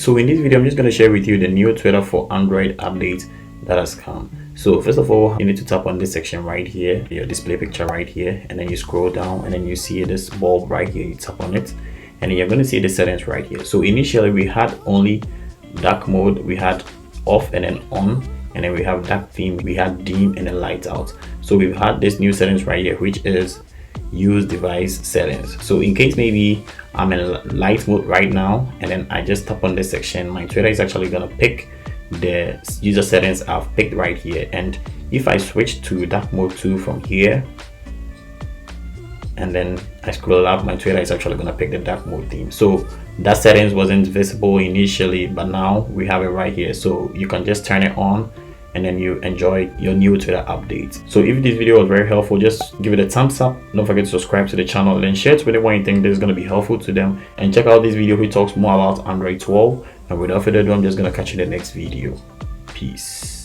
So in this video, I'm just going to share with you the new Twitter for Android update that has come. So first of all, you need to tap on this section right here, your display picture right here, and then you scroll down and then you see this bulb right here. You tap on it and then you're going to see the settings right here. So initially we had only dark mode, we had off and then on, and then we have dark theme, we had dim and then light out. So we've had this new settings right here, which is use device settings. So in case maybe I'm in light mode right now and then I just tap on this section, my Twitter is actually gonna pick the user settings I've picked right here. And if I switch to dark mode 2 from here and then I scroll up, my Twitter is actually gonna pick the dark mode theme. So that settings wasn't visible initially, but now we have it right here. So you can just turn it on and then you enjoy your new Twitter update. So if this video was very helpful, just give it a thumbs up. Don't forget to subscribe to the channel and then share it with anyone you think this is going to be helpful to them. And check out this video which talks more about Android 12. And without further ado, I'm just going to catch you in the next video. Peace.